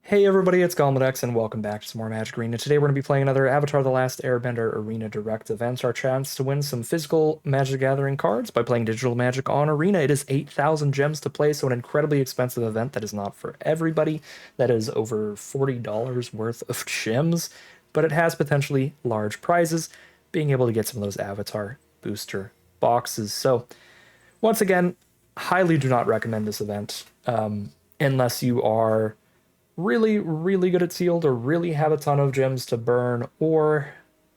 Hey everybody, it's Golmadex and welcome back to some more Magic Arena. Today we're going to be playing another Avatar The Last Airbender Arena Direct event. Our chance to win some physical Magic the Gathering cards by playing digital Magic on Arena. It is 8,000 gems to play, so an incredibly expensive event that is not for everybody. That is over $40 worth of gems, but it has potentially large prizes, being able to get some of those Avatar booster boxes. So once again, highly do not recommend this event unless you are really, really good at sealed or really have a ton of gems to burn or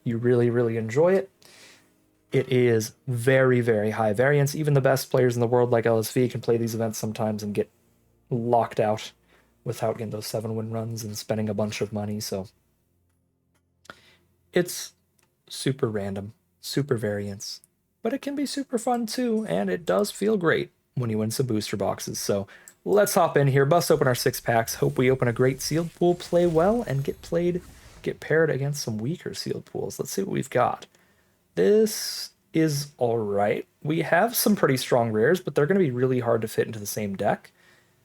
you really, really enjoy it. It is very, very high variance. Even the best players in the world like LSV can play these events sometimes and get locked out without getting those 7-win runs and spending a bunch of money. So it's super random, super variance, but it can be super fun too, and it does feel great when you win some booster boxes. So let's hop in here, bust open our 6 packs, hope we open a great sealed pool, play well, and get paired against some weaker sealed pools. Let's see what we've got. This is all right. We have some pretty strong rares, but they're going to be really hard to fit into the same deck.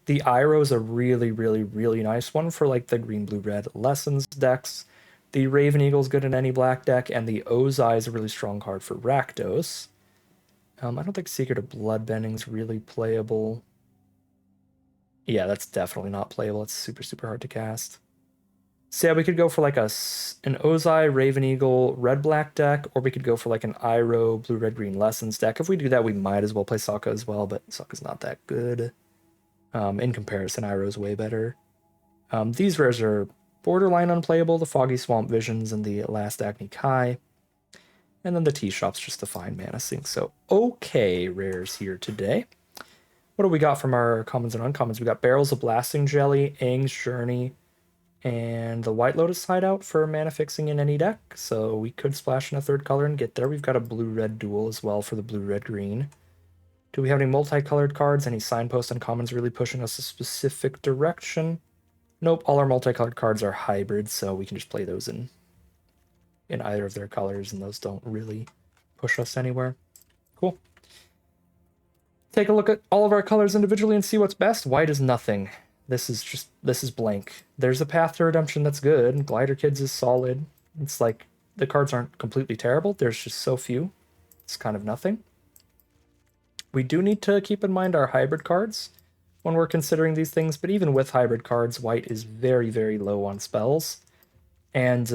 The Iroh is a really, really, really nice one for like the green, blue, red lessons decks. The Raven Eagle's good in any black deck, and the Ozai is a really strong card for Rakdos. I don't think Secret of Bloodbending's really playable. Yeah, that's definitely not playable. It's super, super hard to cast. So yeah, we could go for like an Ozai, Raven Eagle, red black deck, or we could go for like an Iroh, blue, red, green lessons deck. If we do that, we might as well play Sokka as well, but Sokka's not that good. In comparison, Iroh's way better. These rares are borderline unplayable, the Foggy Swamp Visions and the Last Agni Kai. And then the tea shop's just the fine mana sink. So okay rares here today. What do we got from our commons and uncommons? We got Barrels of Blasting Jelly, Aang's Journey, and the White Lotus Hideout for mana fixing in any deck. So we could splash in a third color and get there. We've got a blue-red duel as well for the blue-red-green. Do we have any multicolored cards? Any signpost uncommons really pushing us a specific direction? Nope, all our multicolored cards are hybrids, so we can just play those in either of their colors, and those don't really push us anywhere. Cool. Take a look at all of our colors individually and see what's best. White is nothing. This is blank. There's a Path to Redemption that's good. Glider Kids is solid. It's like the cards aren't completely terrible. There's just so few. It's kind of nothing. We do need to keep in mind our hybrid cards when we're considering these things, but even with hybrid cards, white is very, very low on spells. And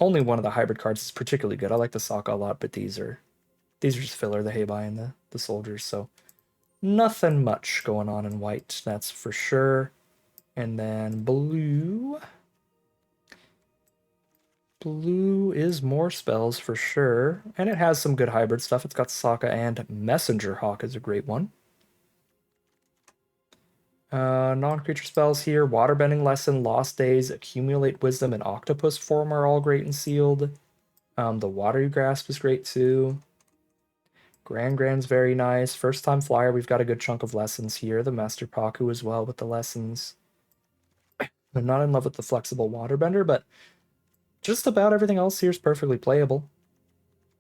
only one of the hybrid cards is particularly good. I like the Sokka a lot, but these are just filler, the Heibai and the soldiers, so nothing much going on in white, that's for sure. And then blue. Blue is more spells for sure, and it has some good hybrid stuff. It's got Sokka and Messenger Hawk is a great one. Non-creature spells here, Waterbending Lesson, Lost Days, Accumulate Wisdom, and Octopus Form are all great and sealed. The Watery Grasp is great too. Grand's very nice. First time flyer, we've got a good chunk of lessons here. The Master Paku as well with the lessons. I'm not in love with the flexible waterbender, but just about everything else here is perfectly playable.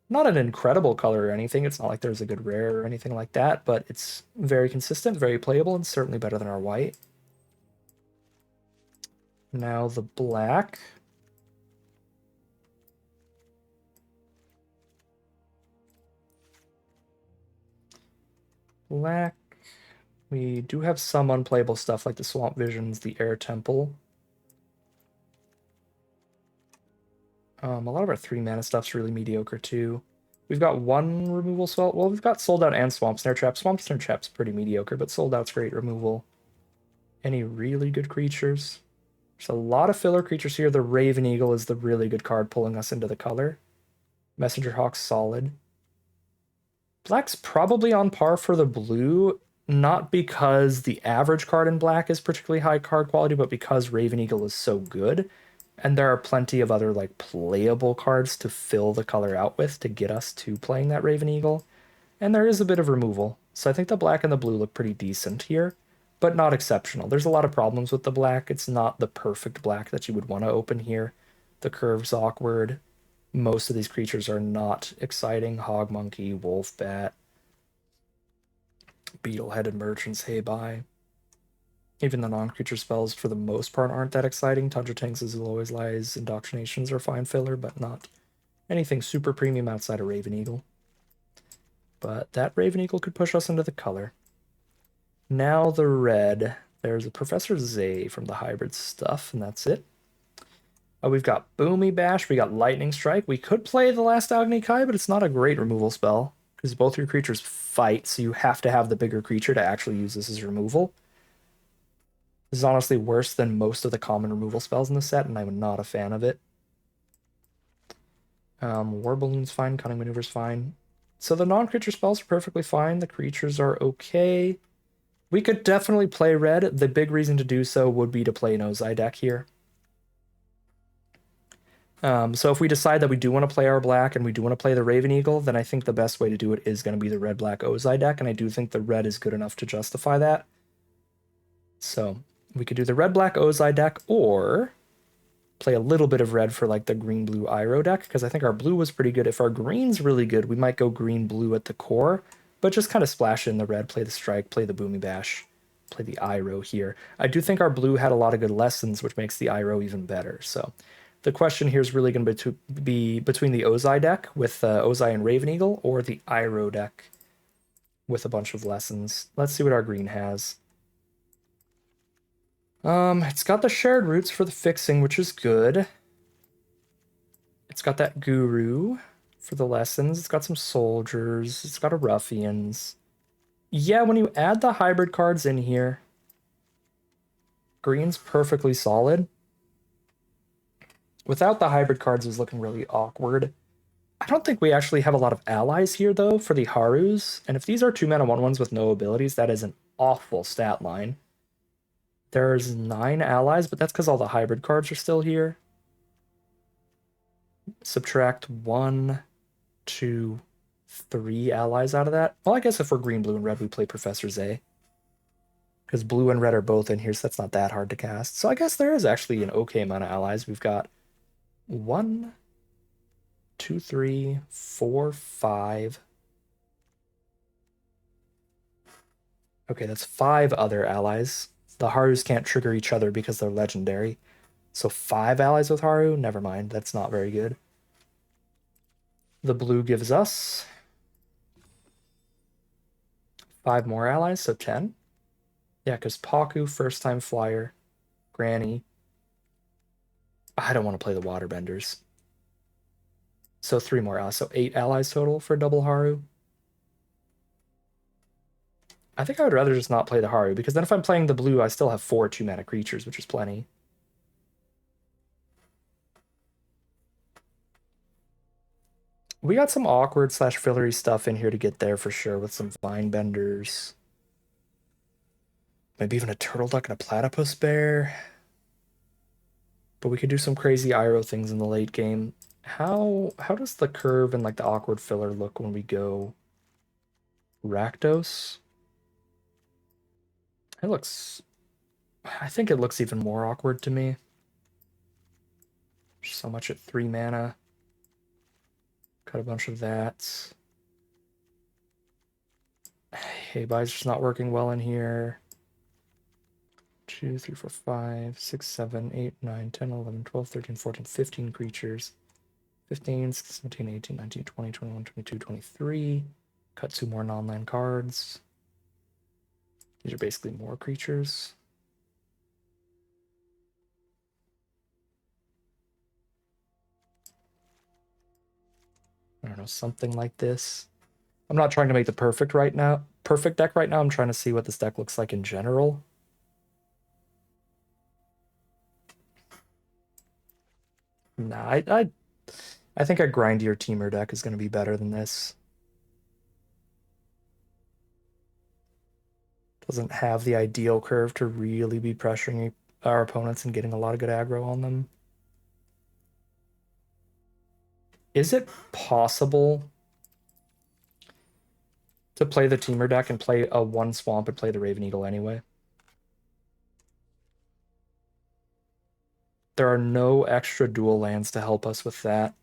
Not an incredible color or anything. It's not like there's a good rare or anything like that, but it's very consistent, very playable, and certainly better than our white. Now the black. Black. We do have some unplayable stuff like the Swamp Visions, the Air Temple. A lot of our 3-mana stuff's really mediocre too. We've got one removal spell. Well, we've got Sold Out and Swamp Snare Trap. Swamp Snare Trap's pretty mediocre, but Sold Out's great removal. Any really good creatures? There's a lot of filler creatures here. The Raven Eagle is the really good card pulling us into the color. Messenger Hawk's solid. Black's probably on par for the blue, not because the average card in black is particularly high card quality, but because Raven Eagle is so good. And there are plenty of other like playable cards to fill the color out with to get us to playing that Raven Eagle. And there is a bit of removal. So I think the black and the blue look pretty decent here, but not exceptional. There's a lot of problems with the black. It's not the perfect black that you would want to open here. The curve's awkward. Most of these creatures are not exciting. Hog Monkey, Wolf Bat, Beetle-headed Merchants, Heibai. Even the non-creature spells, for the most part, aren't that exciting. Tundra Tanks, as always lies, Indoctrinations are fine filler, but not anything super premium outside of Raven Eagle. But that Raven Eagle could push us into the color. Now the red. There's a Professor Zay from the hybrid stuff, and that's it. We've got Boomy Bash, we got Lightning Strike. We could play the Last Agni Kai, but it's not a great removal spell, because both your creatures fight, so you have to have the bigger creature to actually use this as removal. This is honestly worse than most of the common removal spells in the set, and I'm not a fan of it. War Balloon's fine, Cunning Maneuver's fine. So the non-creature spells are perfectly fine. The creatures are okay. We could definitely play red. The big reason to do so would be to play an Ozai deck here. So if we decide that we do want to play our black and we do want to play the Raven Eagle, then I think the best way to do it is going to be the red-black Ozai deck, and I do think the red is good enough to justify that. So we could do the red-black Ozai deck, or play a little bit of red for like the green-blue Iroh deck, because I think our blue was pretty good. If our green's really good, we might go green-blue at the core, but just kind of splash in the red, play the strike, play the Boomy Bash, play the Iroh here. I do think our blue had a lot of good lessons, which makes the Iroh even better. So the question here is really going to be between the Ozai deck with Ozai and Raven Eagle, or the Iroh deck with a bunch of lessons. Let's see what our green has. It's got the shared roots for the fixing, which is good. It's got that Guru for the lessons. It's got some soldiers. It's got a ruffians. Yeah, when you add the hybrid cards in here, green's perfectly solid. Without the hybrid cards, it's looking really awkward. I don't think we actually have a lot of allies here, though, for the Harus. And if these are 2-mana 1/1s with no abilities, that is an awful stat line. There's 9 allies, but that's because all the hybrid cards are still here. Subtract 1, 2, 3 allies out of that. Well, I guess if we're green, blue, and red, we play Professor Zay. Because blue and red are both in here, so that's not that hard to cast. So I guess there is actually an okay amount of allies. We've got 1, 2, 3, 4, 5. Okay, that's 5 other allies. The Harus can't trigger each other because they're legendary. So 5 allies with Haru? Never mind, that's not very good. The blue gives us 5 more allies, so 10. Yeah, because Paku, First Time Flyer, Granny. I don't want to play the Waterbenders. So 3 more allies, so 8 allies total for double Haru. I think I would rather just not play the Haru, because then if I'm playing the blue, I still have 4 2-mana creatures, which is plenty. We got some awkward / fillery stuff in here to get there for sure, with some Vine Benders. Maybe even a Turtle Duck and a Platypus Bear. But we could do some crazy Iroh things in the late game. How does the curve and like the awkward filler look when we go Rakdos? It looks... I think it looks even more awkward to me. So much at 3 mana. Cut a bunch of that. Hey, Buy's just not working well in here. 2, 3, 4, 5, 6, 7, 8, 9, 10, 11, 12, 13, 14, 15 creatures. 15, 16, 17, 18, 19, 20, 21, 22, 23. Cut 2 more non-land cards. These are basically more creatures. I don't know, something like this. I'm not trying to make the perfect deck right now. I'm trying to see what this deck looks like in general. Nah, I think a grindier teamer deck is going to be better than this. Doesn't have the ideal curve to really be pressuring our opponents and getting a lot of good aggro on them. Is it possible to play the teamer deck and play a 1 swamp and play the Raven Eagle anyway? There are no extra dual lands to help us with that.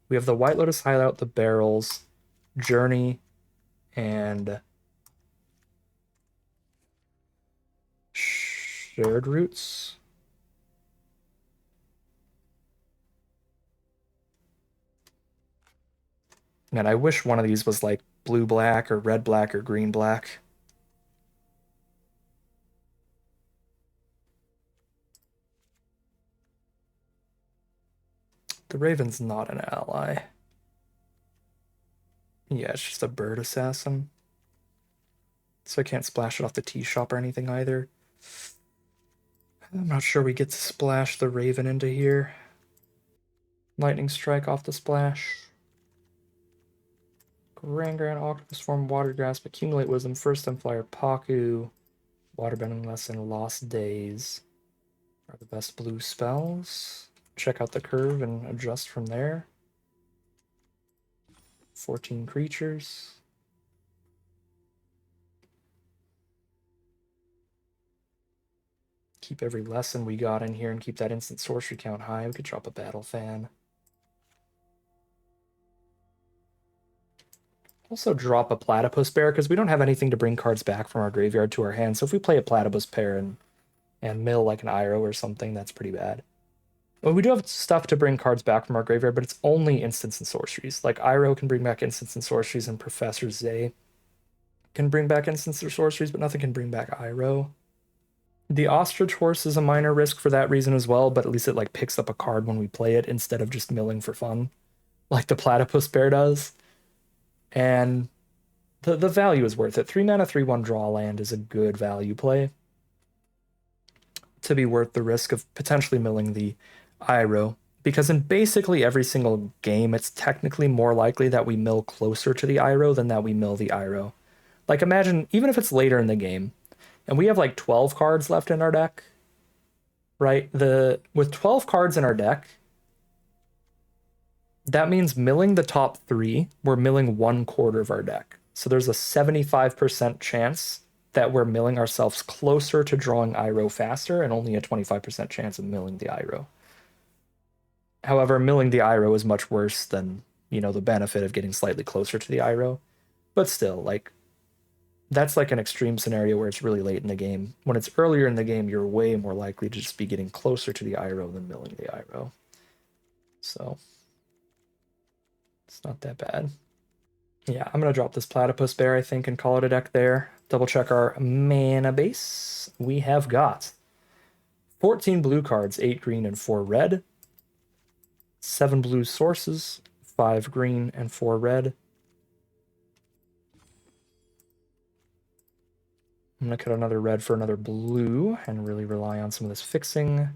We have the White Lotus Hideout, the Barrels, Journey, and Shared roots. Man, I wish one of these was like blue-black or red-black or green-black. The Raven's not an ally. Yeah, it's just a bird assassin. So I can't splash it off the tea shop or anything either. I'm not sure we get to splash the Raven into here. Lightning Strike off the splash. Grand Octopus Form, Water Grasp, Accumulate Wisdom, First Time Flyer, Paku, Waterbending Lesson, Lost Days are the best blue spells. Check out the curve and adjust from there. 14 creatures. Keep every lesson we got in here and keep that instant sorcery count high. We could drop a Battle Fan. Also drop a Platypus Bear, because we don't have anything to bring cards back from our graveyard to our hand. So if we play a Platypus Bear and mill like an Iroh or something, that's pretty bad. Well, we do have stuff to bring cards back from our graveyard, but it's only instants and sorceries. Like Iroh can bring back instants and sorceries, and Professor Zay can bring back instants or sorceries, but nothing can bring back Iroh. The Ostrich Horse is a minor risk for that reason as well, but at least it like picks up a card when we play it instead of just milling for fun, like the Platypus Bear does. And the value is worth it. 3 mana, 3/1 draw land is a good value play to be worth the risk of potentially milling the Iroh, because in basically every single game, it's technically more likely that we mill closer to the Iroh than that we mill the Iroh. Like imagine, even if it's later in the game, and we have like 12 cards left in our deck, right? With 12 cards in our deck, that means milling the top 3, we're milling 1/4 of our deck. So there's a 75% chance that we're milling ourselves closer to drawing Iroh faster, and only a 25% chance of milling the Iroh. However, milling the Iroh is much worse than, the benefit of getting slightly closer to the Iroh. But still, like, that's like an extreme scenario where it's really late in the game. When it's earlier in the game, you're way more likely to just be getting closer to the Iroh than milling the Iroh. So it's not that bad. Yeah, I'm going to drop this Platypus Bear, I think, and call it a deck there. Double check our mana base. We have got 14 blue cards, 8 green and 4 red. 7 blue sources, 5 green and 4 red. I'm going to cut another red for another blue and really rely on some of this fixing.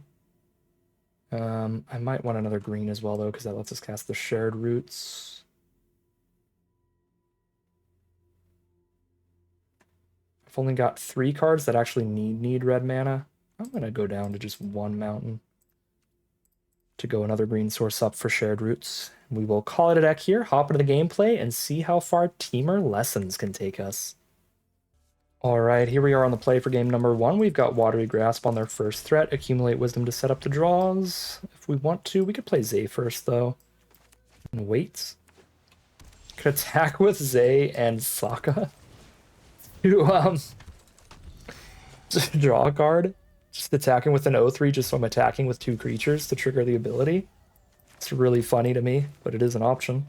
I might want another green as well, though, because that lets us cast the Shared Roots. I've only got 3 cards that actually need red mana. I'm going to go down to just 1 mountain to go another green source up for Shared Roots. We will call it a deck here, hop into the gameplay, and see how far Teamer Lessons can take us. All right, here we are on the play for game number 1. We've got Watery Grasp on their first threat, Accumulate Wisdom to set up the draws. If we want to, we could play Zay first, though, and wait. Could attack with Zay and Sokka to draw a card. Just attacking with an 0/3 just so I'm attacking with 2 creatures to trigger the ability. It's really funny to me, but it is an option.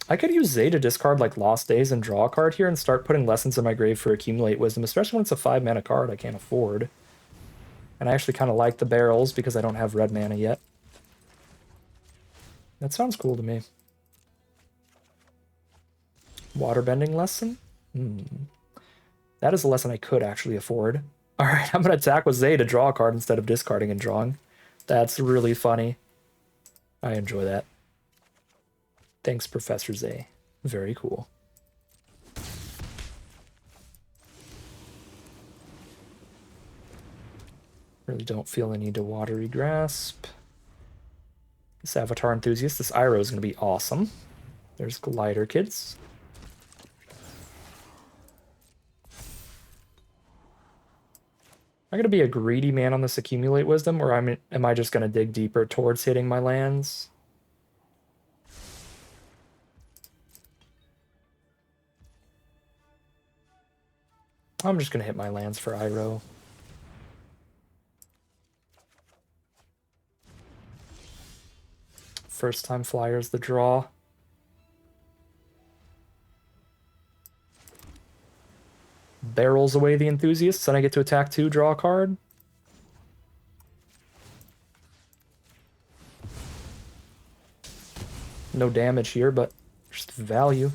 I could use Zay to discard like Lost Days and draw a card here and start putting Lessons in my grave for Accumulate Wisdom, especially when it's a 5 mana card I can't afford. And I actually kind of like the barrels because I don't have red mana yet. That sounds cool to me. Waterbending Lesson? That is a lesson I could actually afford. Alright, I'm going to attack with Zay to draw a card instead of discarding and drawing. That's really funny. I enjoy that. Thanks, Professor Zay. Very cool. Really don't feel the need to Watery Grasp. This Avatar Enthusiast, this Iroh is going to be awesome. There's Glider Kids. I'm going to be a greedy man on this Accumulate Wisdom, or am I just going to dig deeper towards hitting my lands? I'm just gonna hit my lands for Iroh. First time flyers the draw. Barrels away the enthusiasts, and I get to attack 2, draw a card. No damage here, but just value.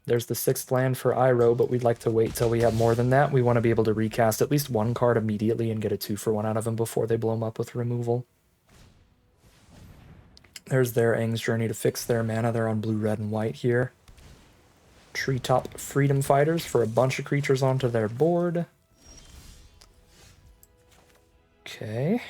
There's the 6th land for Iroh, but we'd like to wait till we have more than that. We want to be able to recast at least 1 card immediately and get a 2-for-1 out of him before they blow him up with removal. There's their Aang's Journey to fix their mana. They're on blue, red, and white here. Treetop Freedom Fighters for a bunch of creatures onto their board. Okay.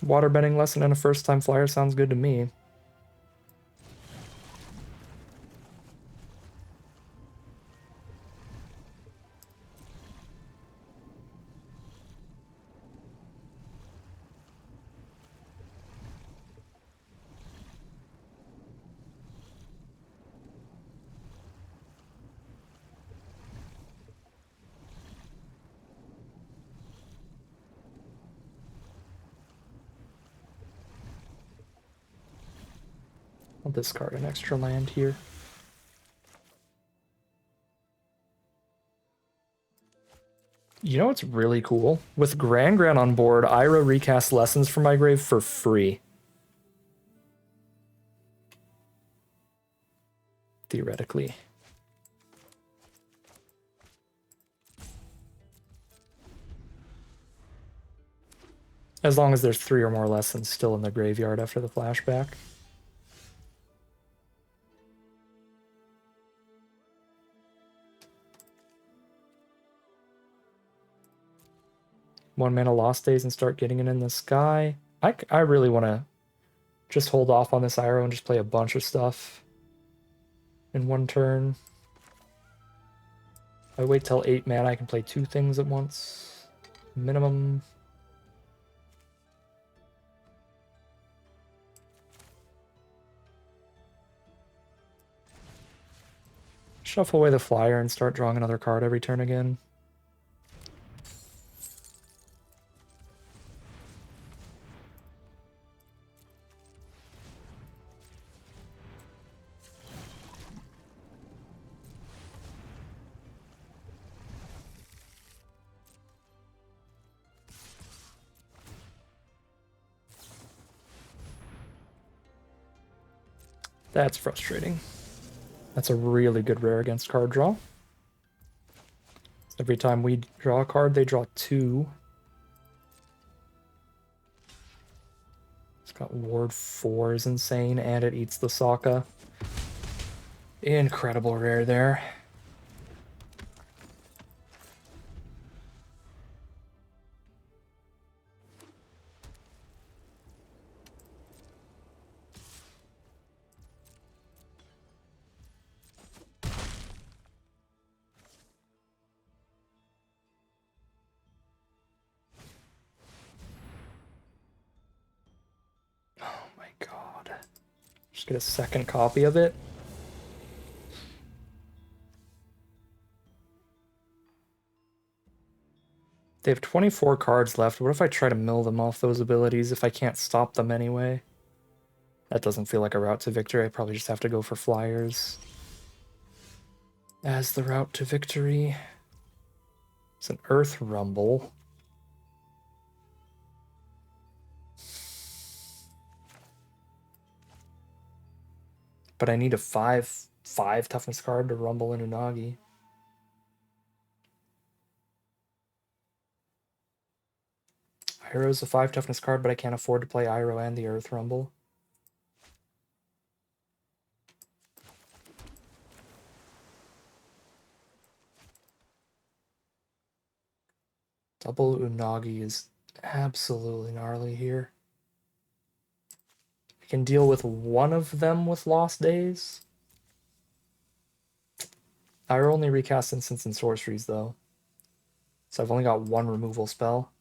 Waterbending lesson and a first-time flyer sounds good to me. I'll discard an extra land here. You know what's really cool? With Gran on board, Iroh recasts Lessons from my grave for free. Theoretically. As long as there's 3 or more lessons still in the graveyard after the flashback. One mana Lost Days and start getting it in the sky. I really want to just hold off on this Iroh and just play a bunch of stuff in one turn. If I wait till 8 mana, I can play 2 things at once. Minimum. Shuffle away the flyer and start drawing another card every turn again. That's frustrating. That's a really good rare against card draw. Every time we draw a card, they draw 2. It's got Ward 4 is insane, and it eats the Sokka. Incredible rare there. God. Just get a second copy of it. They have 24 cards left. What if I try to mill them off those abilities if I can't stop them anyway? That doesn't feel like a route to victory. I probably just have to go for flyers as the route to victory. It's an Earth Rumble. But I need a 5/5 toughness card to rumble in Unagi. Iroh's a 5 toughness card, but I can't afford to play Iroh and the Earth Rumble. Double Unagi is absolutely gnarly here. I can deal with one of them with Lost Days. Iroh only recasts instants and sorceries, though. So I've only got 1 removal spell.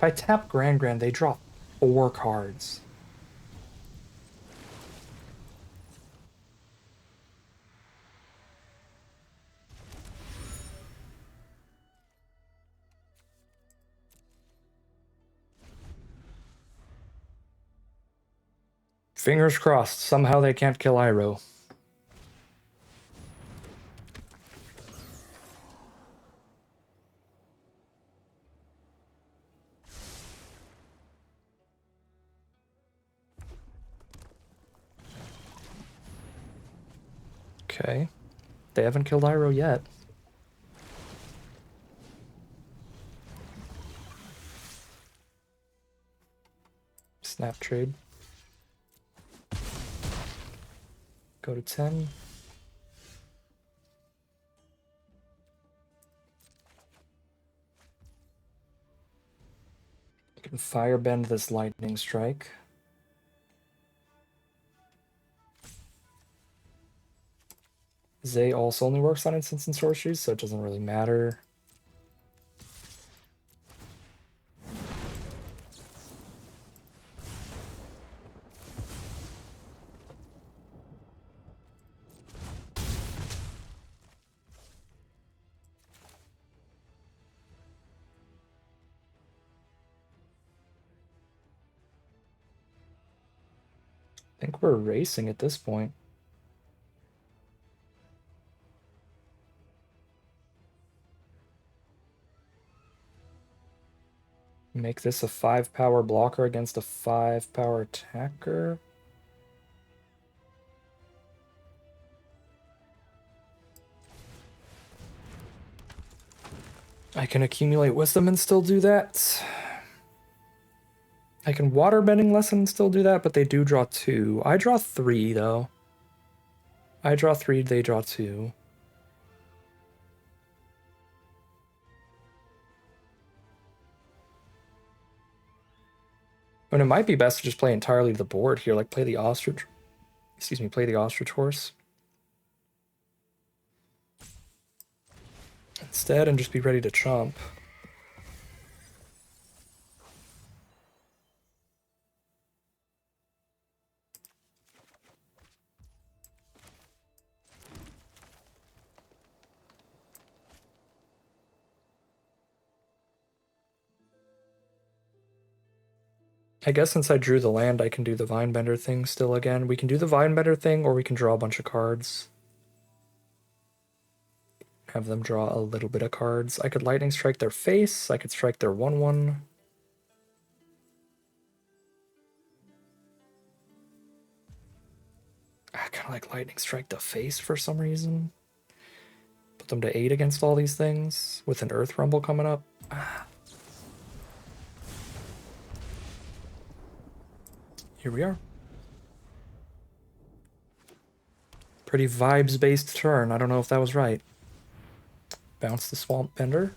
I tap Grand, they draw 4 cards. Fingers crossed, somehow they can't kill Iroh. Okay. They haven't killed Iroh yet. Snap trade. Go to 10. You can firebend this lightning strike. Zay also only works on instants and sorceries, so it doesn't really matter. I think we're racing at this point. Make this a 5-power blocker against a 5-power attacker. I can accumulate wisdom and still do that. I can waterbending lesson and still do that, but they do draw 2. I draw 3 though. I draw 3, they draw 2. And it might be best to just play entirely to the board here, like play the ostrich. Excuse me, play the ostrich horse instead and just be ready to chomp. I guess since I drew the land, I can do the Vinebender thing still again. We can do the Vinebender thing, or we can draw a bunch of cards. Have them draw a little bit of cards. I could lightning strike their face. I could strike their 1/1. I kind of like lightning strike the face for some reason. Put them to 8 against all these things with an Earth Rumble coming up. Here we are. Pretty vibes-based turn. I don't know if that was right. Bounce the Swamp Bender.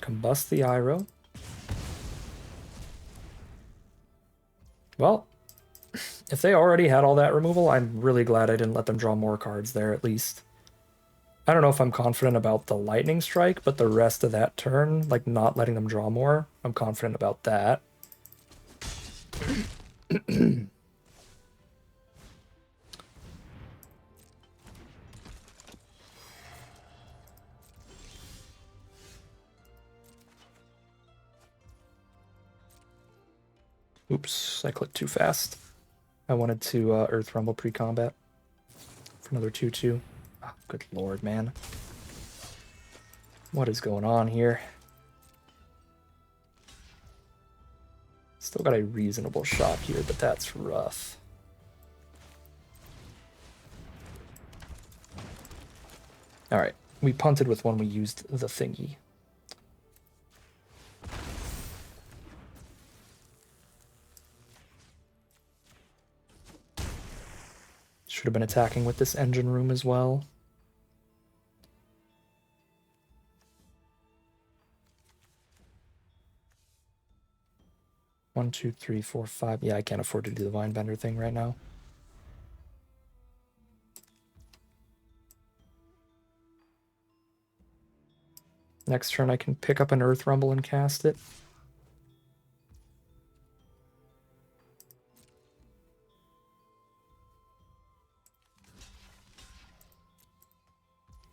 Combust the Iroh. Well, if they already had all that removal, I'm really glad I didn't let them draw more cards there, at least. I don't know if I'm confident about the Lightning Strike, but the rest of that turn, like not letting them draw more, I'm confident about that. Oops, I clicked too fast. I wanted to Earth Rumble pre-combat for another 2/2. Oh, good lord, man. What is going on here? Still got a reasonable shot here, but that's rough. Alright, we punted with one, we used the thingy. Should have been attacking with this engine room as well. One, two, three, four, five. Yeah, I can't afford to do the Vinebender thing right now. Next turn I can pick up an Earth Rumble and cast it.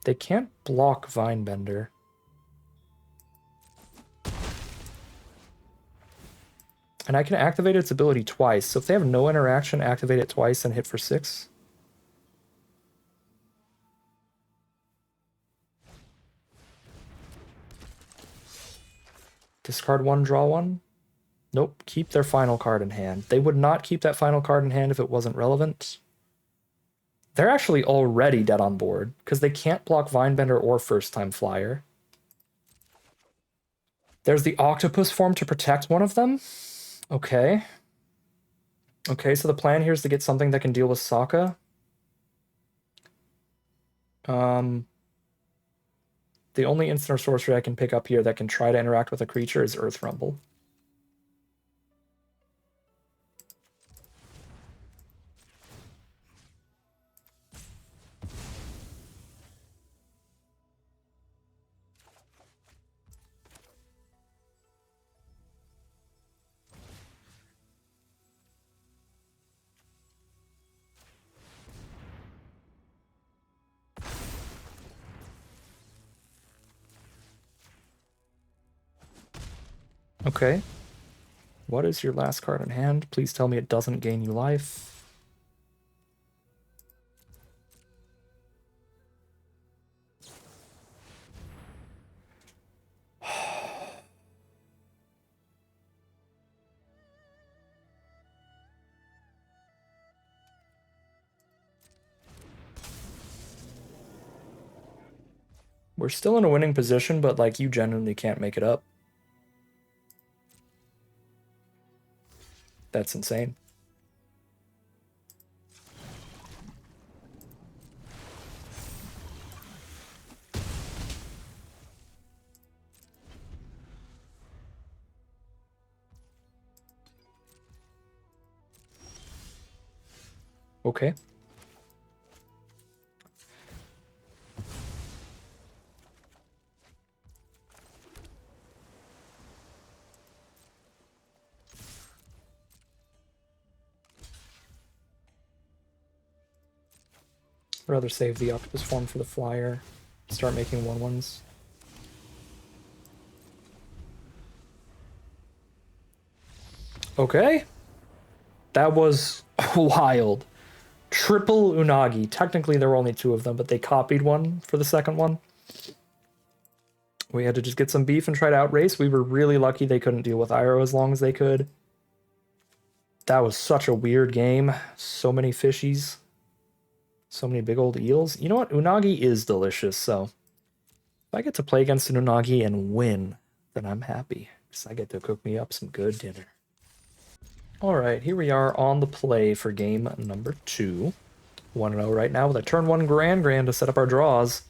They can't block Vinebender. And I can activate its ability twice. So if they have no interaction, activate it twice and hit for 6. Discard 1, draw 1. Nope, keep their final card in hand. They would not keep that final card in hand if it wasn't relevant. They're actually already dead on board, because they can't block Vinebender or First Time Flyer. There's the Octopus form to protect one of them. Okay. Okay, so the plan here is to get something that can deal with Sokka. The only instant or sorcery I can pick up here that can try to interact with a creature is Earth Rumble. Okay. What is your last card in hand? Please tell me it doesn't gain you life. We're still in a winning position, but like you genuinely can't make it up. That's insane. Okay. I'd rather save the Octopus form for the Flyer. Start making 1/1s. Okay. That was wild. Triple Unagi. Technically, there were only 2 of them, but they copied one for the second one. We had to just get some beef and try to outrace. We were really lucky they couldn't deal with Iroh as long as they could. That was such a weird game. So many fishies. So many big old eels. You know what? Unagi is delicious, so if I get to play against an Unagi and win, then I'm happy, because I get to cook me up some good dinner. Alright, here we are on the play for game number 2. 1-0 right now with a turn 1 Grand to set up our draws.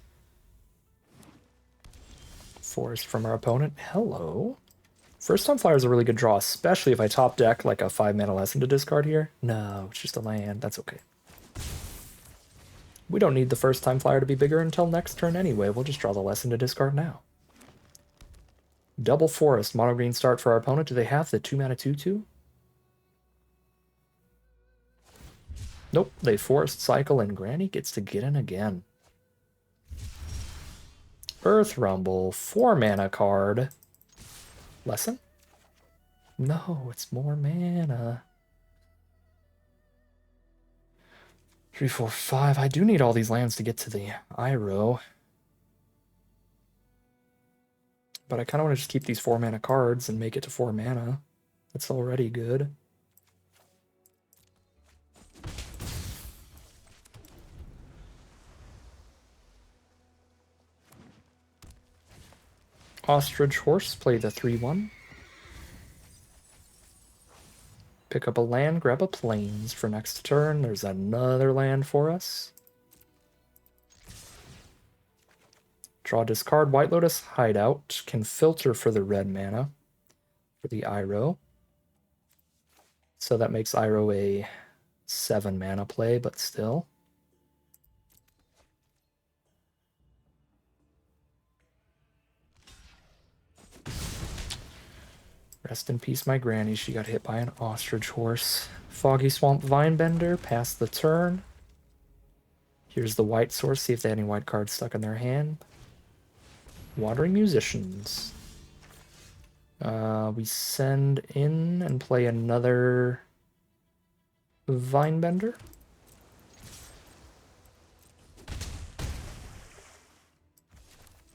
Forest from our opponent. Hello. First Time Flyer is a really good draw, especially if I top deck like a 5-mana lesson to discard here. No, it's just a land. That's okay. We don't need the First Time Flyer to be bigger until next turn anyway. We'll just draw the lesson to discard now. Double Forest, mono green start for our opponent. Do they have the 2-mana 2/2? Nope, they Forest Cycle and Granny gets to get in again. Earth Rumble, 4-mana card. Lesson? No, it's more mana. 3, 4, 5. I do need all these lands to get to the Iroh. But I kind of want to just keep these 4-mana cards and make it to 4 mana. That's already good. Ostrich Horse, play the 3/1. Pick up a land, grab a plains for next turn. There's another land for us. Draw, discard. White Lotus Hideout can filter for the red mana for the Iroh. So that makes Iroh a 7-mana play, but still. Rest in peace, my granny. She got hit by an ostrich horse. Foggy Swamp Vinebender, pass the turn. Here's the white source, see if they had any white cards stuck in their hand. Wandering Musicians. We send in and play another Vinebender.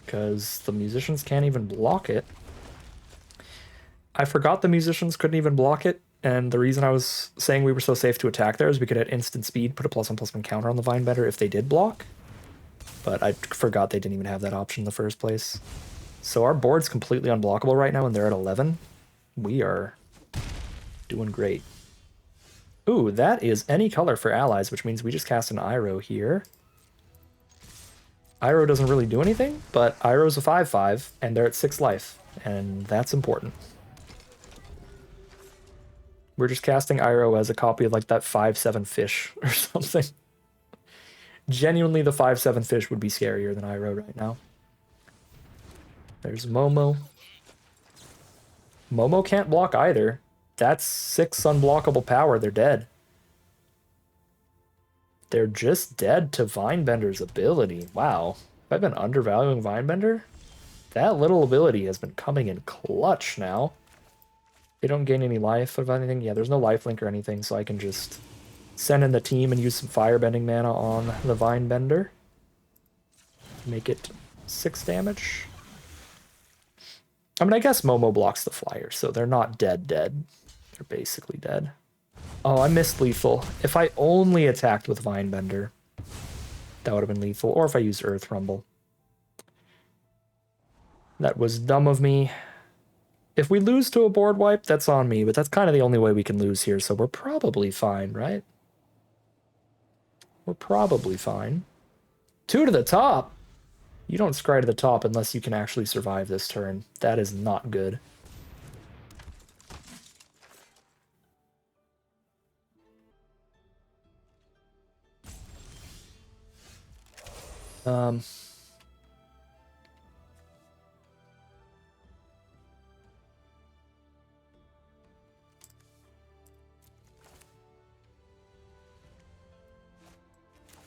Because the Musicians can't even block it. I forgot the Musicians couldn't even block it, and the reason I was saying we were so safe to attack there is we could at instant speed put a +1/+1 counter on the Vinebender if they did block. But I forgot they didn't even have that option in the first place. So our board's completely unblockable right now, and they're at 11. We are doing great. Ooh, that is any color for allies, which means we just cast an Iroh here. Iroh doesn't really do anything, but Iroh's a 5/5, and they're at 6 life, and that's important. We're just casting Iroh as a copy of like that 5/7 fish or something. Genuinely, the 5/7 fish would be scarier than Iroh right now. There's Momo. Momo can't block either. That's 6 unblockable power. They're dead. They're just dead to Vinebender's ability. Wow. Have I been undervaluing Vinebender? That little ability has been coming in clutch now. They don't gain any life of anything. Yeah, there's no lifelink or anything, so I can just send in the team and use some firebending mana on the Vinebender. Make it 6 damage. I mean, I guess Momo blocks the flyer, so they're not dead. They're basically dead. Oh, I missed lethal. If I only attacked with Vinebender, that would have been lethal. Or if I used Earth Rumble. That was dumb of me. If we lose to a board wipe, that's on me, but that's kind of the only way we can lose here, so we're probably fine, right? We're probably fine. 2 to the top! You don't scry to the top unless you can actually survive this turn. That is not good.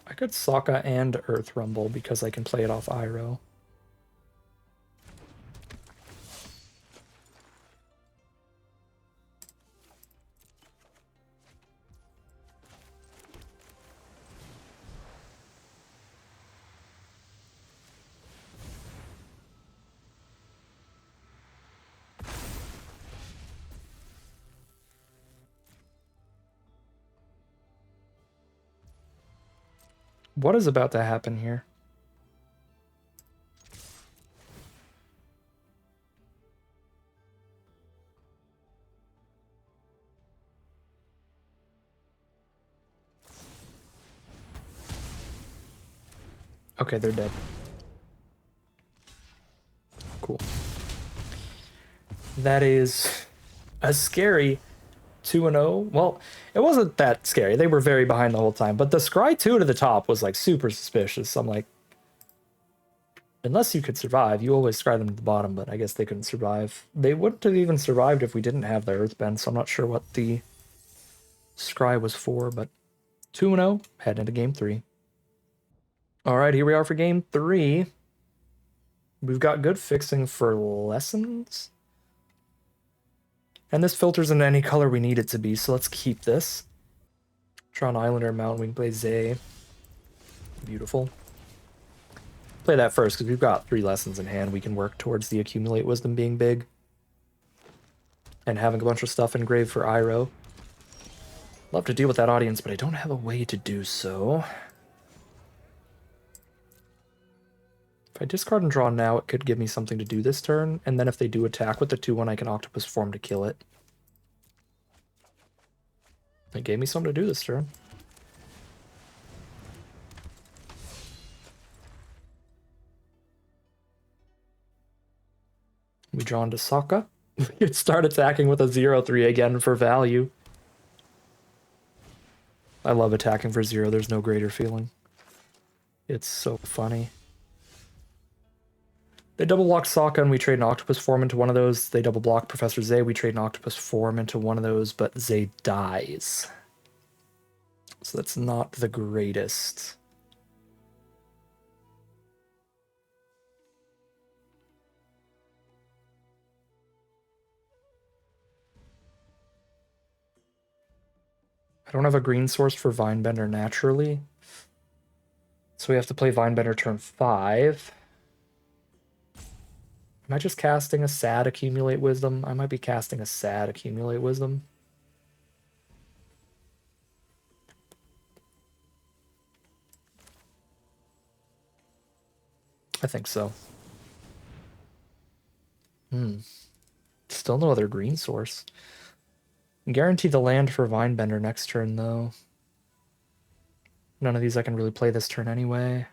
I could Sokka and Earth Rumble because I can play it off Iroh. What is about to happen here? Okay, they're dead. Cool. That is a scary 2-0. Well, it wasn't that scary. They were very behind the whole time, but the scry 2 to the top was like super suspicious. I'm like, unless you could survive, you always scry them to the bottom, but I guess they couldn't survive. They wouldn't have even survived if we didn't have the Earthbend, so I'm not sure what the scry was for, but 2-0, heading into game 3. All right, here we are for game 3. We've got good fixing for lessons. And this filters into any color we need it to be, so let's keep this. Draw an Islander Mountain, we can play Zay. Beautiful. Play that first, because we've got 3 lessons in hand. We can work towards the Accumulate Wisdom being big. And having a bunch of stuff engraved for Iroh. Love to deal with that audience, but I don't have a way to do so. If I discard and draw now, it could give me something to do this turn, and then if they do attack with the 2/1, I can Octopus Form to kill it. It gave me something to do this turn. We draw into Sokka. We could start attacking with a 0/3 again for value. I love attacking for 0, there's no greater feeling. It's so funny. They double block Sokka and we trade an octopus form into one of those. They double block Professor Zay, we trade an octopus form into one of those, but Zay dies. So that's not the greatest. I don't have a green source for Vinebender naturally. So we have to play Vinebender turn 5. Am I just casting a sad Accumulate Wisdom? I might be casting a sad Accumulate Wisdom. I think so. Still no other green source. Guarantee the land for Vinebender next turn, though. None of these I can really play this turn anyway.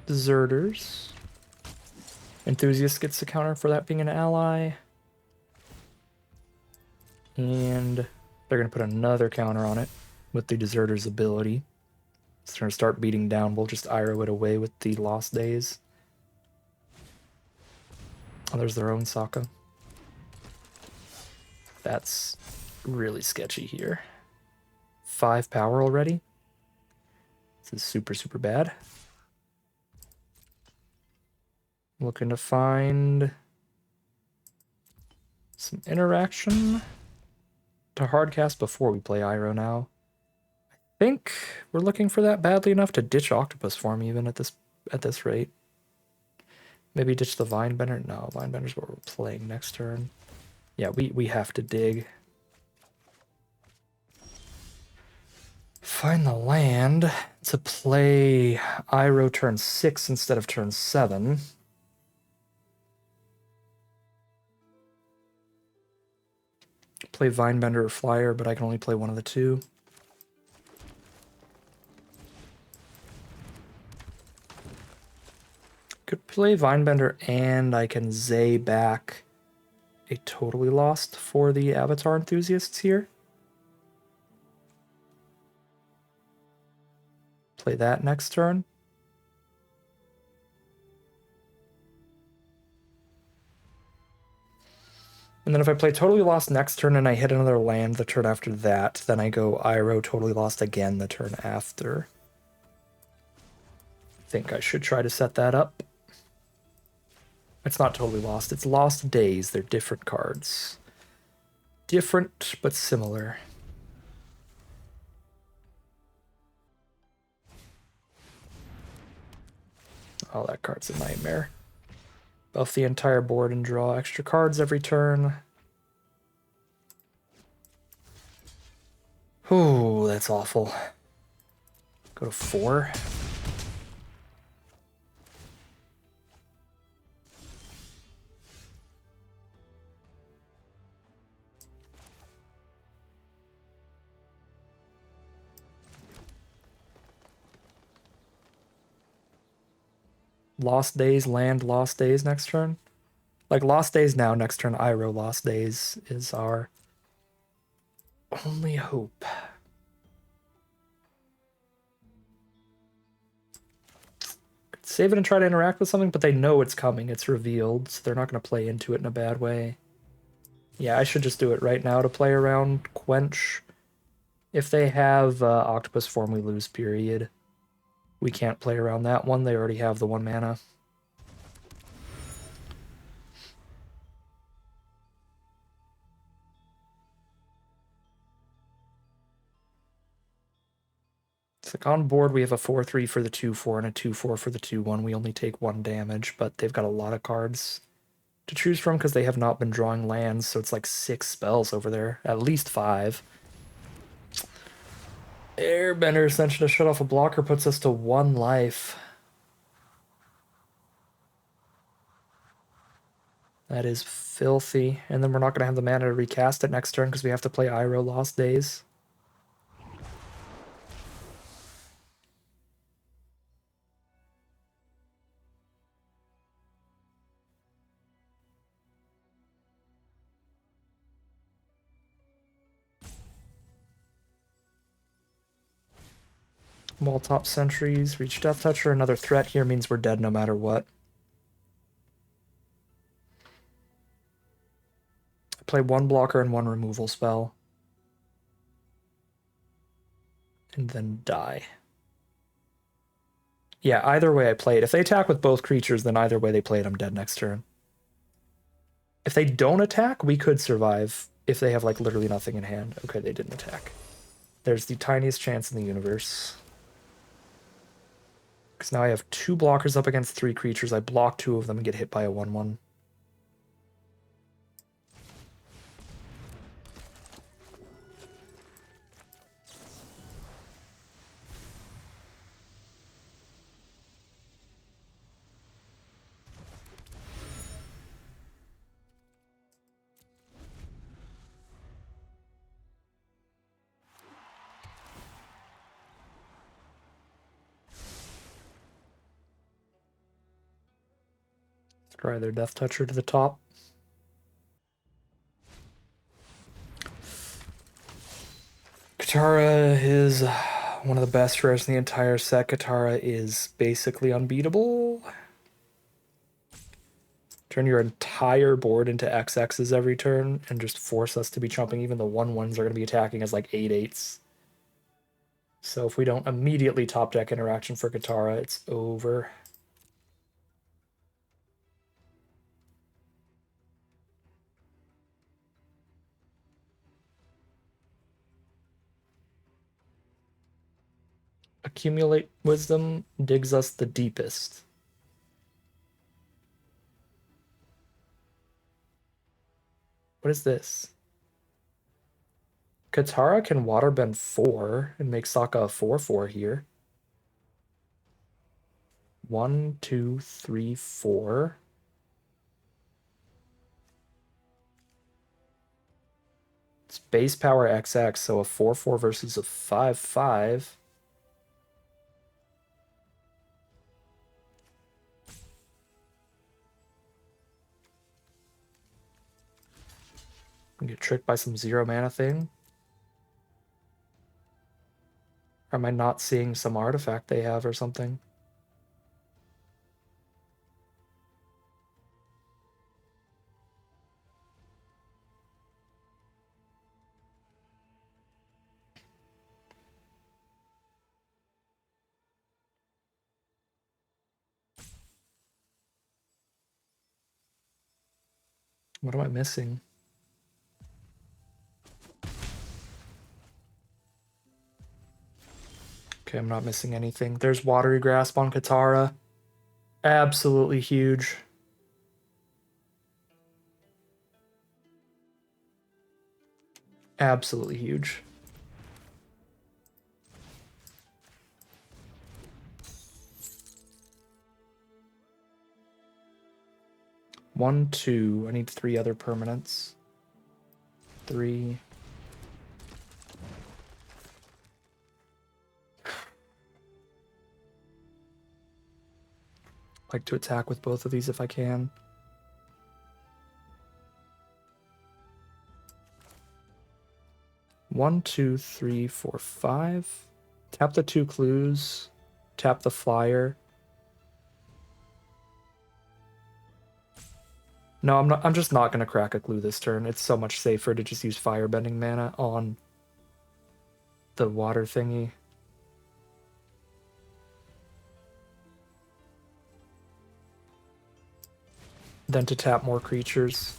Deserters. Enthusiast gets the counter for that being an ally. And they're going to put another counter on it with the Deserter's ability. It's going to start beating down. We'll just Iroh it away with the Lost Days. Oh, there's their own Sokka. That's really sketchy here. 5 power already. This is super, super bad. Looking to find some interaction to hardcast before we play Iroh now. I think we're looking for that badly enough to ditch Octopus form even at this rate. Maybe ditch the Vinebender. No, Vinebender's what we're playing next turn. Yeah, we have to dig. Find the land to play Iroh turn 6 instead of turn 7. Play Vinebender or Flyer, but I can only play one of the two. Could play Vinebender and I can Zay back a Totally Lost for the Avatar enthusiasts here. Play that next turn. And then if I play Totally Lost next turn and I hit another land the turn after that, then I go Iroh Totally Lost again the turn after. I think I should try to set that up. It's not Totally Lost, it's Lost Days. They're different cards. Different, but similar. Oh, that card's a nightmare. Buff the entire board and draw extra cards every turn. Ooh, that's awful. Go to 4. Lost Days, land Lost Days next turn. Like Lost Days now, next turn Iroh Lost Days is our only hope. Could save it and try to interact with something, but they know it's coming. It's revealed, so they're not going to play into it in a bad way. Yeah, I should just do it right now to play around Quench. If they have Octopus form, we lose, period. We can't play around that one. They already have the 1 mana. It's like on board we have a 4/3 for the 2/4 and a 2/4 for the 2/1. We only take 1 damage, but they've got a lot of cards to choose from because they have not been drawing lands, so it's like 6 spells over there. At least 5. Airbender Ascension to shut off a blocker puts us to 1 life. That is filthy. And then we're not going to have the mana to recast it next turn because we have to play Iroh Lost Days. Wall top sentries, reach Death Toucher. Another threat here means we're dead no matter what. I play 1 blocker and 1 removal spell. And then die. Yeah, either way I play it. If they attack with both creatures, then either way they play it, I'm dead next turn. If they don't attack, we could survive if they have like literally nothing in hand. Okay, they didn't attack. There's the tiniest chance in the universe. Because now I have 2 blockers up against 3 creatures. I block 2 of them and get hit by a 1/1. Try their Death Toucher to the top. Katara is one of the best rares in the entire set. Katara is basically unbeatable. Turn your entire board into XXs every turn and just force us to be chumping. Even the 1/1s are going to be attacking as like 8/8s. So if we don't immediately top deck interaction for Katara, it's over. Accumulate Wisdom digs us the deepest. What is this? Katara can Waterbend 4 and make Sokka a 4/4 here. 1, 2, 3, 4. It's base power XX, so a 4/4 versus a 5/5. Get tricked by some 0 mana thing. Or am I not seeing some artifact they have or something? What am I missing? Okay, I'm not missing anything. There's Watery Grasp on Katara. Absolutely huge. Absolutely huge. One, 2. I need 3 other permanents. 3. Like to attack with both of these if I can. One, 2, 3, 4, 5. Tap the 2 clues. Tap the flyer. No, I'm not. I'm just not gonna crack a clue this turn. It's so much safer to just use firebending mana on the water thingy. Than to tap more creatures.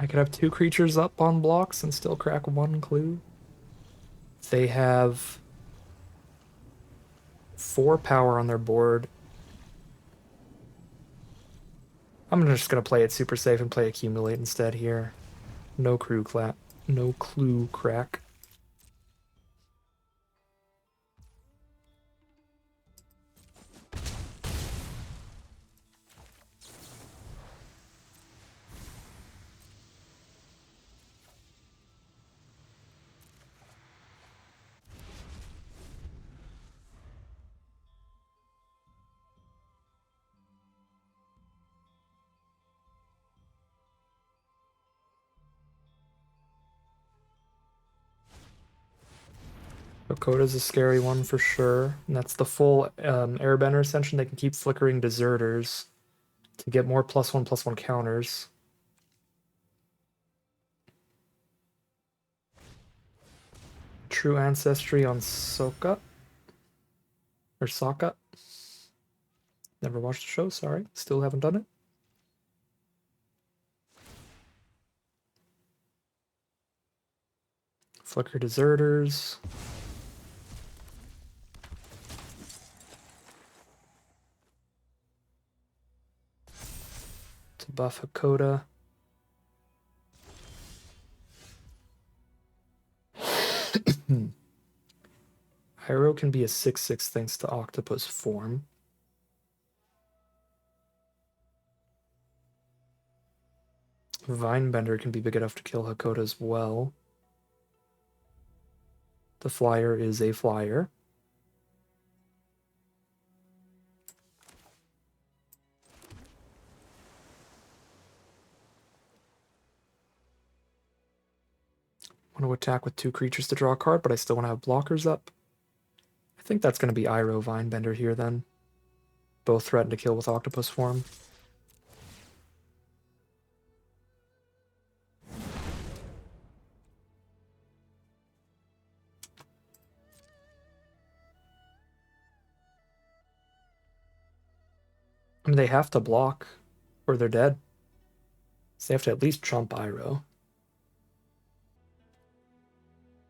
I could have 2 creatures up on blocks and still crack 1 clue. They have 4 power on their board. I'm just gonna play it super safe and play accumulate instead here. No clue crack. Kokoda's a scary one for sure. And that's the full Airbender Ascension. They can keep flickering Deserters to get more +1/+1 counters. True Ancestry on Sokka. Or Sokka. Never watched the show, sorry. Still haven't done it. Flicker Deserters. To buff Hakoda. Pyro can be a 6/6 thanks to Octopus form. Vinebender can be big enough to kill Hakoda as well. The flyer is a flyer. I want to attack with 2 creatures to draw a card, but I still want to have blockers up. I think that's going to be Iroh Vinebender here then. Both threaten to kill with Octopus form. I mean, they have to block or they're dead. So they have to at least trump Iroh.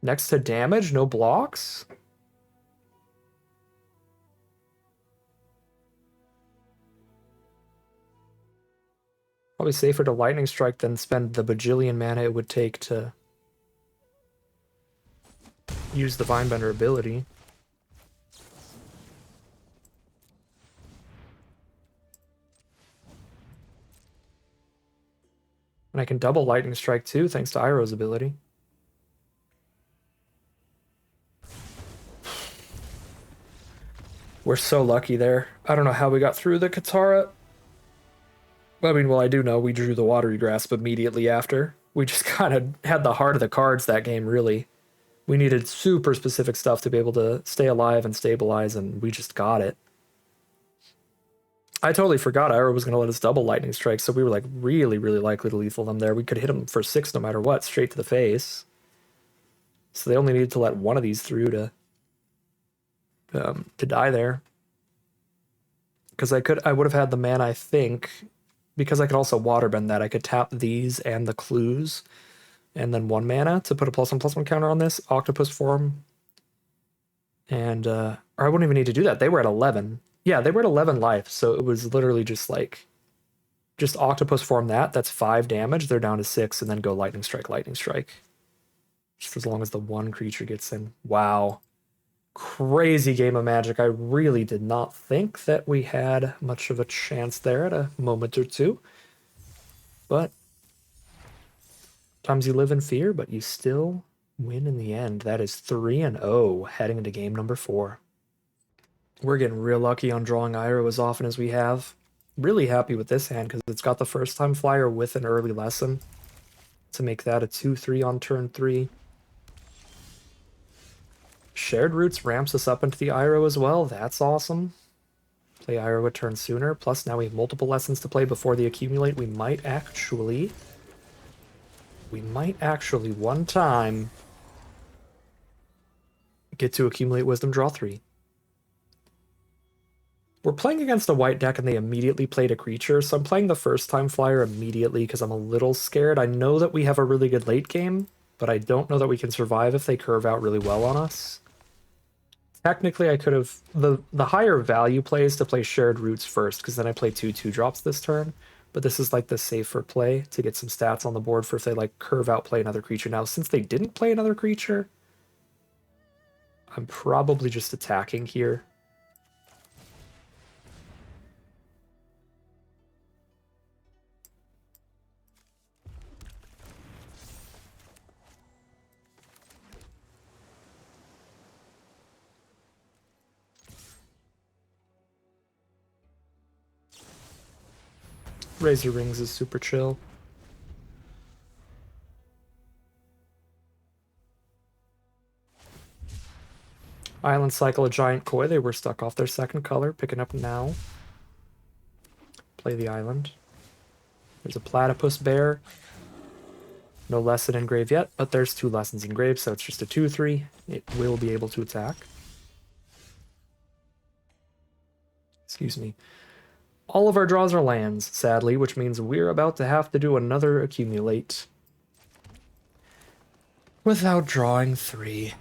Next to damage, no blocks? Probably safer to Lightning Strike than spend the bajillion mana it would take to use the Vinebender ability. And I can double Lightning Strike too, thanks to Iroh's ability. We're so lucky there. I don't know how we got through the Katara. I mean, well, I do know we drew the Watery Grasp immediately after. We just kind of had the heart of the cards that game, really. We needed super specific stuff to be able to stay alive and stabilize, and we just got it. I totally forgot Iroh was going to let us double Lightning Strike, so we were like really, really likely to lethal them there. We could hit him for 6 no matter what, straight to the face. So they only needed to let one of these through to die there. Because I would have had the mana, I think, because I could also waterbend that. I could tap these and the clues, and then 1 mana to put a +1/+1 counter on this Octopus form. And or I wouldn't even need to do that. They were at 11. Yeah, they were at 11 life, so it was literally just Octopus form that. That's 5 damage. They're down to 6, and then go Lightning Strike, Lightning Strike. Just as long as the 1 creature gets in. Wow. Crazy game of Magic. I really did not think that we had much of a chance there at a moment or two. But sometimes you live in fear, but you still win in the end. That is 3-0 heading into game number 4. We're getting real lucky on drawing Iroh as often as we have. Really happy with this hand because it's got the first time flyer with an early lesson to make that a 2/3 on turn 3. Shared Roots ramps us up into the Iroh as well. That's awesome. Play Iroh a turn sooner. Plus now we have multiple lessons to play before the accumulate. We might actually one time get to accumulate Wisdom, draw 3. We're playing against a white deck and they immediately played a creature, so I'm playing the first time flyer immediately because I'm a little scared. I know that we have a really good late game, but I don't know that we can survive if they curve out really well on us. Technically, I could have... The higher value play is to play Shared Roots first, because then I play 2/2 drops this turn. But this is like the safer play to get some stats on the board for if they like curve out play another creature. Now, since they didn't play another creature, I'm probably just attacking here. Razor Rings is super chill. Island cycle a giant koi. They were stuck off their second color. Picking up now. Play the island. There's a platypus bear. No lesson in grave yet, but there's 2 lessons in grave, so it's just a 2/3. It will be able to attack. Excuse me. All of our draws are lands, sadly, which means we're about to have to do another accumulate. Without drawing 3.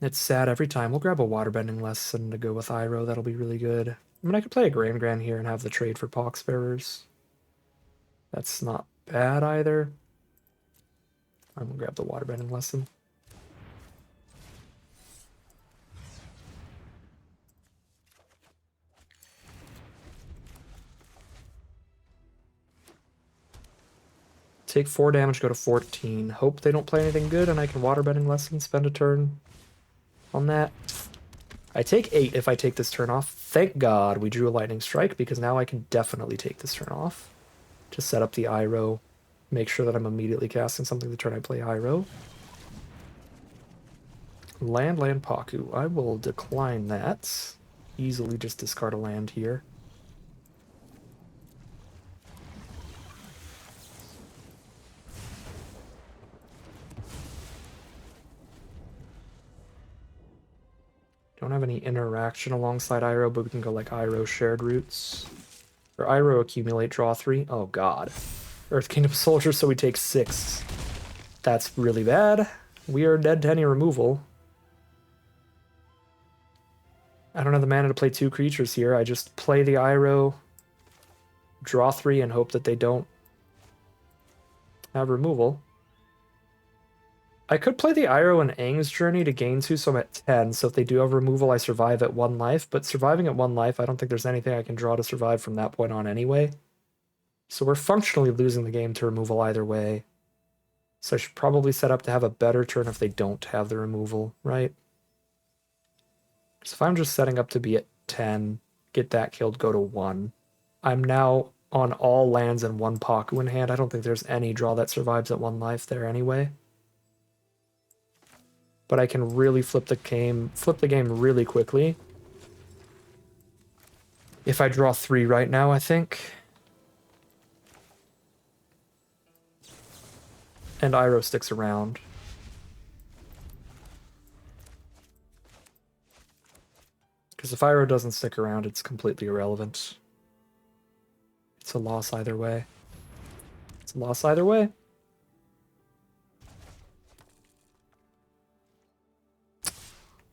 It's sad every time. We'll grab a waterbending lesson to go with Iroh. That'll be really good. I mean, I could play a Gran here and have the trade for Poxbearers. That's not bad either. I'm gonna grab the waterbending lesson. Take 4 damage, go to 14. Hope they don't play anything good and I can waterbending lesson, spend a turn on that. I take 8 if I take this turn off. Thank God we drew a lightning strike because now I can definitely take this turn off. To set up the Iroh. Make sure that I'm immediately casting something the turn I play Iroh. Land Paku. I will decline that. Easily just discard a land here. Don't have any interaction alongside Iroh, but we can go like Iroh Shared Roots. Or Iroh Accumulate, draw 3. Oh god. Earth Kingdom Soldier, so we take 6. That's really bad. We are dead to any removal. I don't have the mana to play 2 creatures here. I just play the Iroh, draw 3, and hope that they don't have removal. I could play the Iroh and Aang's Journey to gain 2, so I'm at 10. So if they do have removal, I survive at 1 life. But surviving at 1 life, I don't think there's anything I can draw to survive from that point on anyway. So we're functionally losing the game to removal either way. So I should probably set up to have a better turn if they don't have the removal, right? So if I'm just setting up to be at 10, get that killed, go to 1. I'm now on all lands and 1 Paku in hand. I don't think there's any draw that survives at 1 life there anyway. But I can really flip the game really quickly. If I draw 3 right now, I think. And Iroh sticks around. Because if Iroh doesn't stick around, it's completely irrelevant. It's a loss either way. It's a loss either way.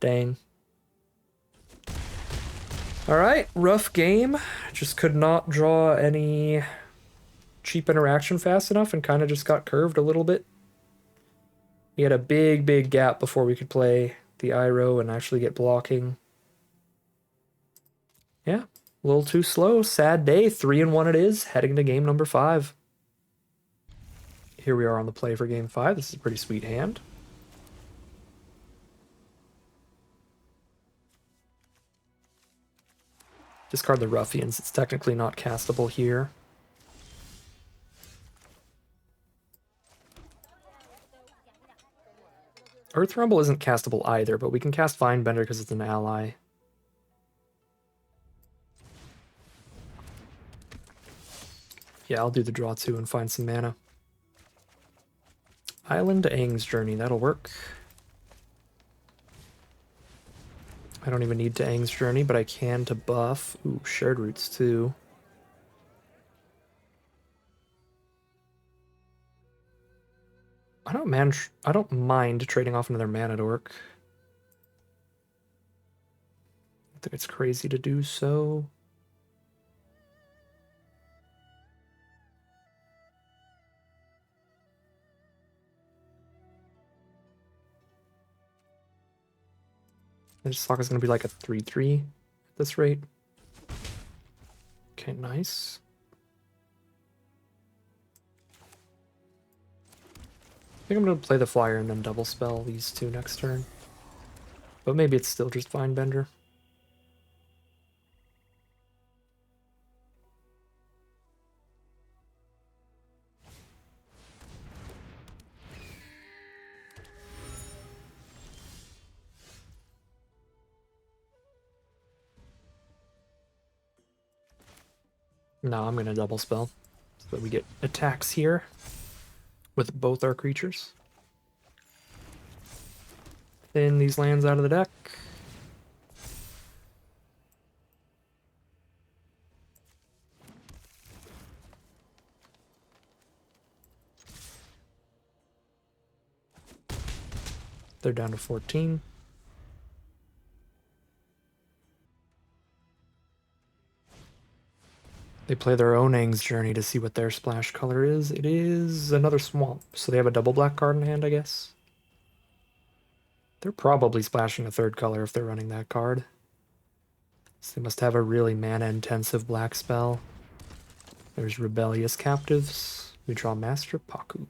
Dang. Alright, rough game. Just could not draw any cheap interaction fast enough and kind of just got curved a little bit. We had a big gap before we could play the Iroh and actually get blocking. Yeah, a little too slow. Sad day. 3-1 it is, heading to game number 5. Here we are on the play for game 5. This is a pretty sweet hand. Discard the Ruffians. It's technically not castable here. Earth Rumble isn't castable either, but we can cast Vinebender because it's an ally. Yeah, I'll do the draw 2 and find some mana. Island Aang's Journey, that'll work. I don't even need to Aang's Journey, but I can to buff. Ooh, Shared Roots too. I don't mind trading off another Mana Dork. I think it's crazy to do so. This Sokka's gonna be like a 3/3 at this rate. Okay, nice. I think I'm gonna play the Flyer and then double spell these two next turn. But maybe it's still just Vine Bender. No, I'm gonna double spell so that we get attacks here with both our creatures. Thin these lands out of the deck. They're down to 14. They play their own Aang's Journey to see what their splash color is. It is another swamp, so they have a double black card in hand, I guess. They're probably splashing a third color if they're running that card. So they must have a really mana-intensive black spell. There's Rebellious Captives. We draw Master Paku.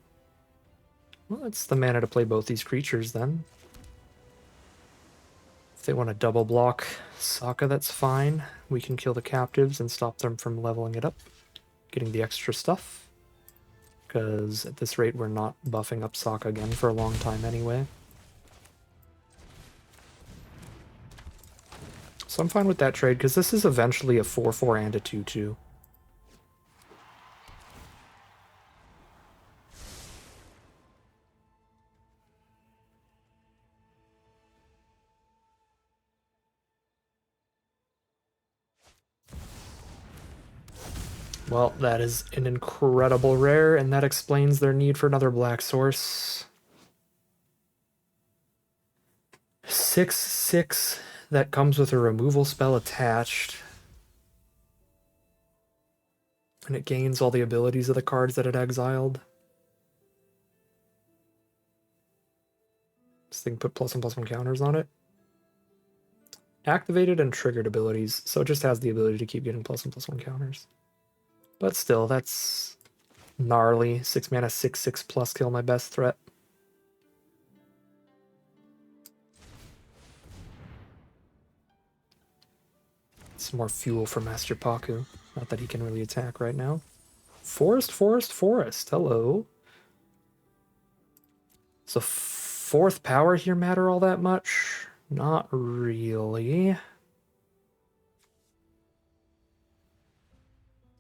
Well, that's the mana to play both these creatures, then. If they want to double block Sokka, that's fine. We can kill the captives and stop them from leveling it up, getting the extra stuff. Because at this rate, we're not buffing up Sokka again for a long time anyway. So I'm fine with that trade, because this is eventually a 4/4 and a 2/2. Well, that is an incredible rare, and that explains their need for another black source. 6/6 that comes with a removal spell attached. And it gains all the abilities of the cards that it exiled. This thing put +1/+1 counters on it. Activated and triggered abilities, so it just has the ability to keep getting +1/+1 counters. But still, that's gnarly. 6 mana, 6/6 plus kill my best threat. Some more fuel for Master Paku. Not that he can really attack right now. Forest, forest, forest. Hello. So fourth power here matter all that much? Not really.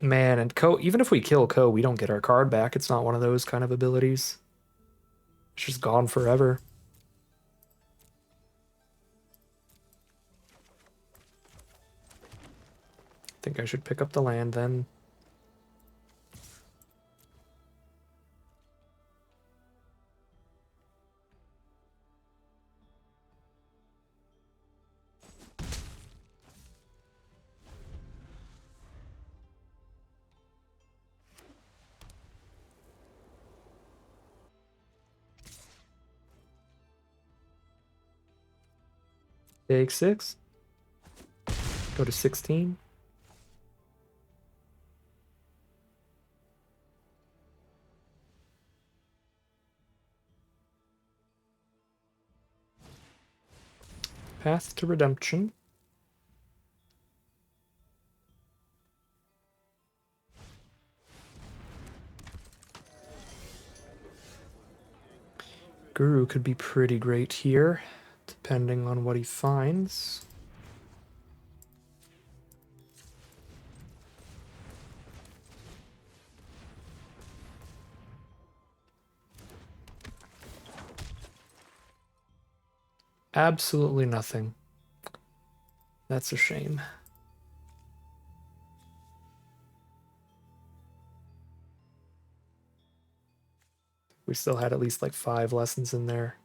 Man, and Ko, even if we kill Ko, we don't get our card back. It's not one of those kind of abilities. It's just gone forever. I think I should pick up the land then. Take 6. Go to 16. Path to Redemption. Guru could be pretty great here, depending on what he finds. Absolutely nothing. That's a shame. We still had at least like 5 lessons in there.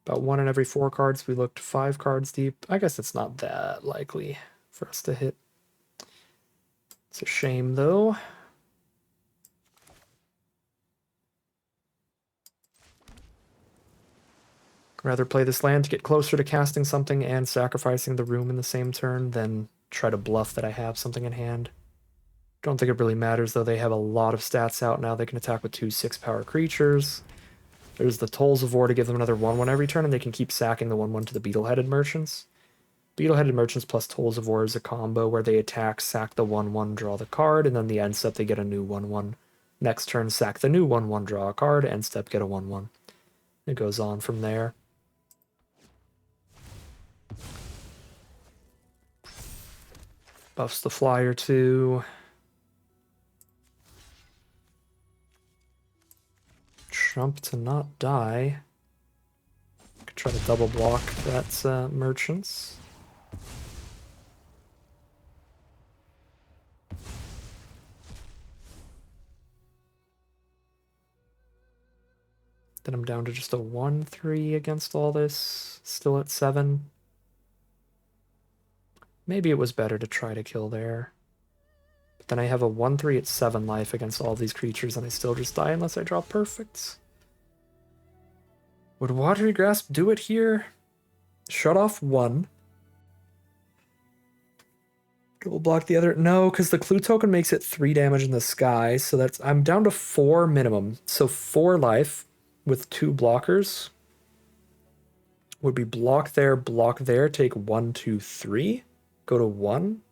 About 1 in every 4 cards. We looked 5 cards deep. I guess it's not that likely for us to hit. It's a shame, though. Rather play this land to get closer to casting something and sacrificing the room in the same turn than try to bluff that I have something in hand. Don't think it really matters, though. They have a lot of stats out now. They can attack with 2 6-power creatures. There's the Tolls of War to give them another 1/1 every turn, and they can keep sacking the 1/1 to the Beetle-Headed Merchants. Beetle-Headed Merchants plus Tolls of War is a combo where they attack, sack the 1/1, draw the card, and then the end step they get a new 1/1. Next turn, sack the new 1/1, draw a card, end step get a 1/1. It goes on from there. Buffs the flyer too. Trump to not die. Could try to double block that merchants. Then I'm down to just a 1/3 against all this. Still at 7. Maybe it was better to try to kill there. But then I have a 1/3 at 7 life against all these creatures, and I still just die unless I draw perfects. Would Watery Grasp do it here? Shut off 1. Double block the other. No, because the clue token makes it 3 damage in the sky, so that's I'm down to 4 minimum. So 4 life with 2 blockers would be block there, take 1, 2, 3, go to 1.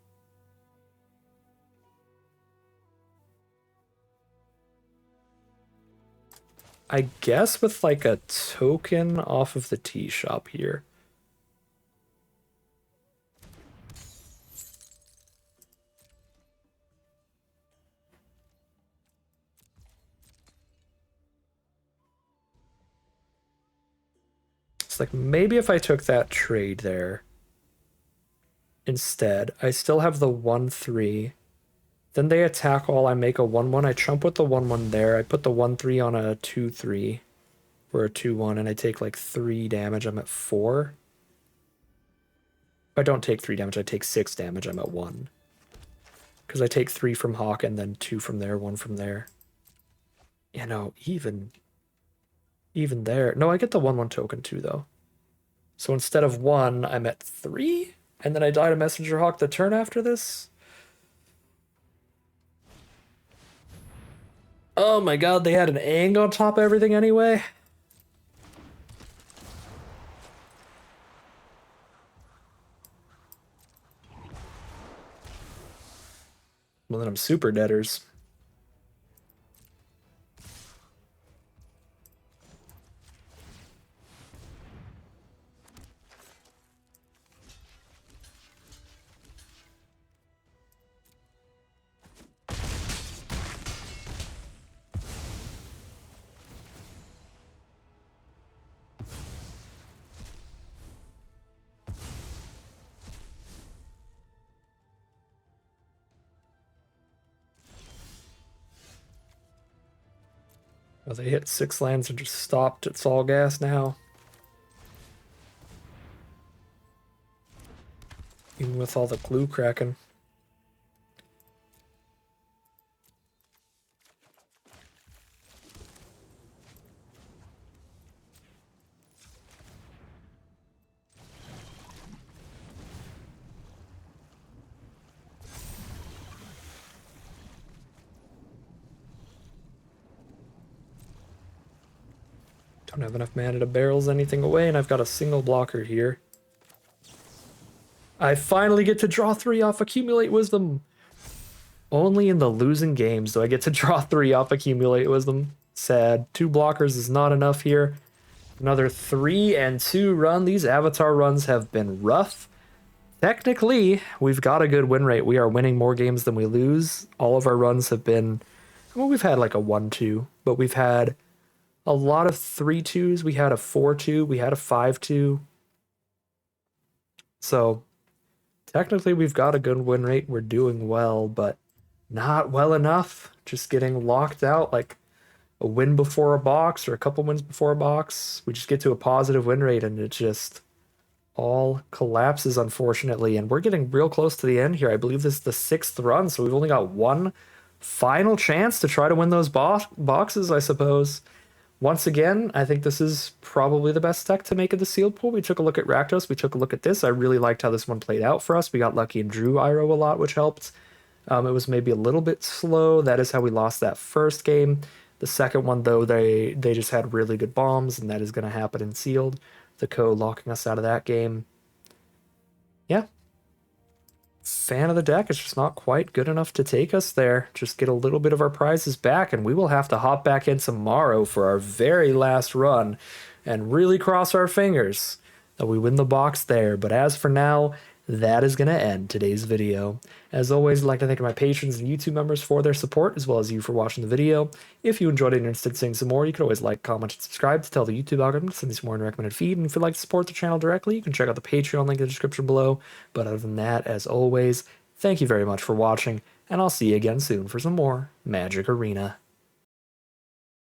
I guess with like a token off of the tea shop here. It's like maybe if I took that trade there instead, I still have the 1/3. Then they attack all, I make a 1/1, I chump with the 1/1 there, I put the 1/3 on a 2/3 or a 2/1, and I take like 3 damage, I'm at 4. I don't take 3 damage, I take 6 damage, I'm at 1. Because I take 3 from Hawk and then 2 from there, 1 from there. You know, even there. No, I get the 1/1 token too, though. So instead of 1, I'm at 3? And then I die to Messenger Hawk the turn after this? Oh my god, they had an Ang on top of everything anyway? Well, then I'm super deaders. Well, they hit 6 lands and just stopped. It's all gas now. Even with all the glue cracking. Don't have enough mana to barrels anything away, and I've got a single blocker here. I finally get to draw 3 off Accumulate Wisdom. Only in the losing games do I get to draw 3 off Accumulate Wisdom. Sad. 2 blockers is not enough here. Another 3 and 2 run. These Avatar runs have been rough. Technically, we've got a good win rate. We are winning more games than we lose. All of our runs have been... Well, we've had like a 1-2, but we've had a lot of 3-2s. We had a 4-2. We had a 5-2. So Technically, we've got a good win rate. We're doing well, but not well enough. Just getting locked out like a win before a box or a couple wins before a box. We just get to a positive win rate and it just all collapses, unfortunately. And we're getting real close to the end here. I believe this is the sixth run, so we've only got one final chance to try to win those boxes, I suppose. Once again, I think this is probably the best deck to make of the sealed pool. We took a look at Rakdos, we took a look at this. I really liked how this one played out for us. We got lucky and drew Iroh a lot, which helped. It was maybe a little bit slow. That is how we lost that first game. The second one, though, they just had really good bombs, and that is going to happen in sealed. The co locking us out of that game. Yeah, fan of the deck. It's just not quite good enough to take us there. Just get a little bit of our prizes back, and we will have to hop back in tomorrow for our very last run and really cross our fingers that we win the box there. But as for now, that is going to end today's video. As always, I'd like to thank my patrons and YouTube members for their support, as well as you for watching the video. If you enjoyed it and are interested in seeing some more, you can always like, comment, and subscribe to tell the YouTube algorithm to send you some more in the recommended feed. And if you'd like to support the channel directly, you can check out the Patreon link in the description below. But other than that, as always, thank you very much for watching, and I'll see you again soon for some more Magic Arena.